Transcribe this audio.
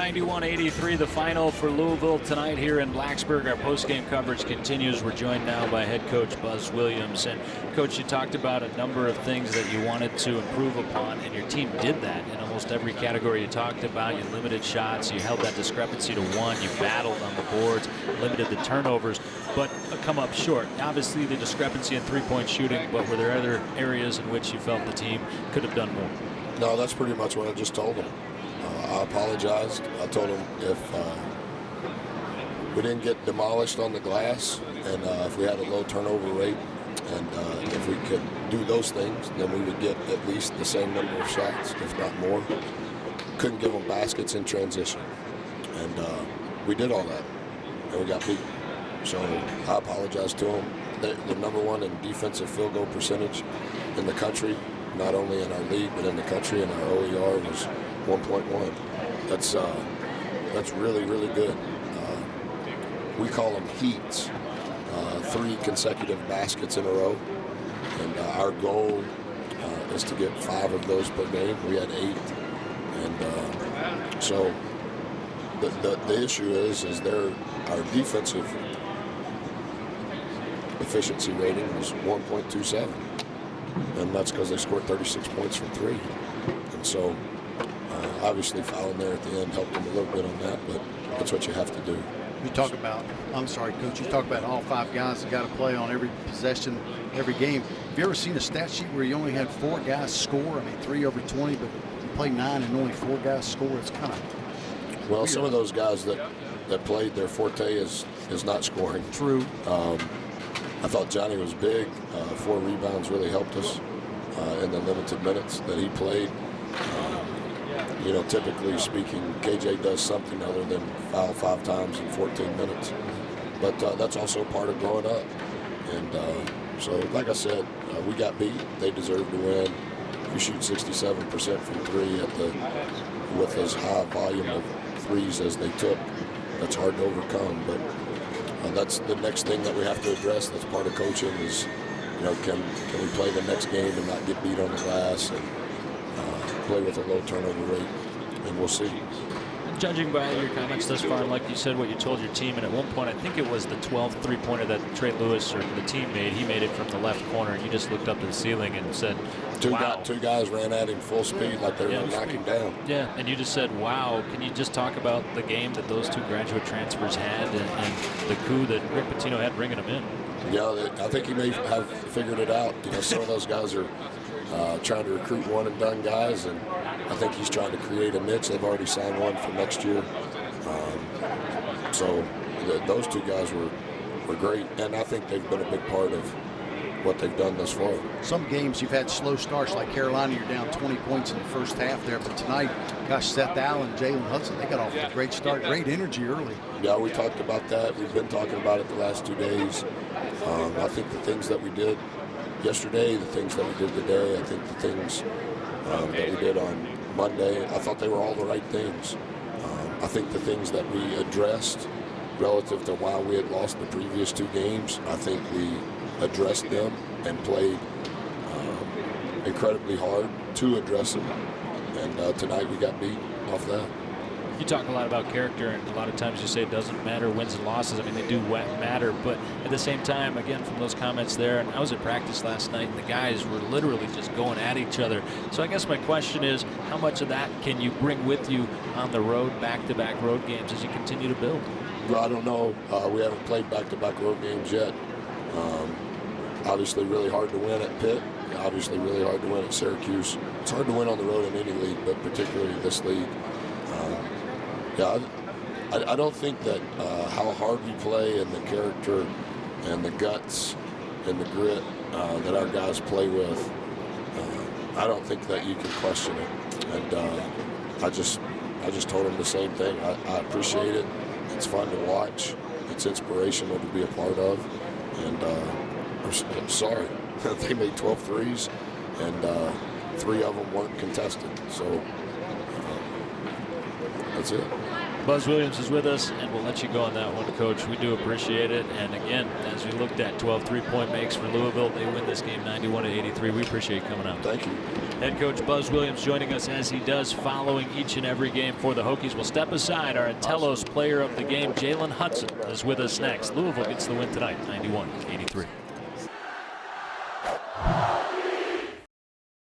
91-83, the final for Louisville tonight here in Blacksburg. Our postgame coverage continues. We're joined now by head coach Buzz Williams. And, Coach, you talked about a number of things that you wanted to improve upon, and your team did that in almost every category you talked about. You limited shots. You held that discrepancy to 1. You battled on the boards, limited the turnovers, but come up short. Obviously, the discrepancy in three-point shooting, but were there other areas in which you felt the team could have done more? No, that's pretty much what I just told them. I apologized. I told them if we didn't get demolished on the glass and if we had a low turnover rate and if we could do those things, then we would get at least the same number of shots, if not more. Couldn't give them baskets in transition. And we did all that, and we got beat. So I apologize to them. They're number 1 in defensive field goal percentage in the country, not only in our league, but in the country, and our OER was 1.1. That's really, really good. We call them heats, 3 consecutive baskets in a row. And our goal is to get 5 of those per game. We had 8. And so the issue is our defensive efficiency rating was 1.27. And that's because they scored 36 points from 3. And so obviously fouling there at the end helped them a little bit on that, but that's what you have to do. You talk about, I'm sorry, Coach, you talk about all 5 guys that got to play on every possession, every game. Have you ever seen a stat sheet where you only had 4 guys score? I mean, 3 over 20, but you play 9 and only 4 guys score. It's kind of well, weird. Some of those guys that played, their forte is not scoring. True. I thought Johnny was big. 4 rebounds really helped us in the limited minutes that he played. You know, typically speaking, KJ does something other than foul 5 times in 14 minutes. But that's also part of growing up. And so, like I said, we got beat. They deserve to win. If you shoot 67% from 3 with as high volume of threes as they took, that's hard to overcome. But that's the next thing that we have to address. That's part of coaching is, you know, can we play the next game and not get beat on the glass and play with a low turnover rate, and we'll see. Judging by your comments thus far, and like you said, what you told your team, and at one point I think it was the 12th three-pointer that Trey Lewis or the team made. He made it from the left corner, and you just looked up to the ceiling and said, wow. Two guys ran at him full speed like they were going to knock him down. Yeah, and you just said, wow. Can you just talk about the game that those 2 graduate transfers had and the coup that Rick Pitino had bringing them in? Yeah, I think he may have figured it out. You know, some of those guys are trying to recruit one-and-done guys, and I think he's trying to create a niche. They've already signed one for next year. So those 2 guys were great, and I think they've been a big part of what they've done thus far. Some games you've had slow starts, like Carolina, you're down 20 points in the first half there, but tonight, gosh, Seth Allen, Jalen Hudson, they got off to a great start, great energy early. Yeah, we talked about that. We've been talking about it the last 2 days. I think the things that we did yesterday, the things that we did today, I think the things that we did on Monday, I thought they were all the right things. I think the things that we addressed relative to why we had lost the previous 2 games, I think we addressed them and played incredibly hard to address them. And tonight we got beat off that. You talk a lot about character, and a lot of times you say it doesn't matter wins and losses. I mean, they do matter, but at the same time, again, from those comments there, and I was at practice last night, and the guys were literally just going at each other. So I guess my question is, how much of that can you bring with you on the road, back-to-back road games as you continue to build? Well, I don't know. We haven't played back-to-back road games yet. Obviously really hard to win at Pitt. Obviously really hard to win at Syracuse. It's hard to win on the road in any league, but particularly this league. I don't think that how hard we play and the character and the guts and the grit that our guys play with, I don't think that you can question it. And I just told them the same thing. I appreciate it. It's fun to watch. It's inspirational to be a part of. And I'm sorry. They made 12 threes, and 3 of them weren't contested. So that's it. Buzz Williams is with us, and we'll let you go on that one, Coach. We do appreciate it. And again, as we looked at, 12 3-point makes for Louisville. They win this game 91-83. We appreciate you coming out. Thank you. Head coach Buzz Williams joining us as he does following each and every game for the Hokies. We'll step aside. Our Antelos player of the game, Jalen Hudson, is with us next. Louisville gets the win tonight, 91-83.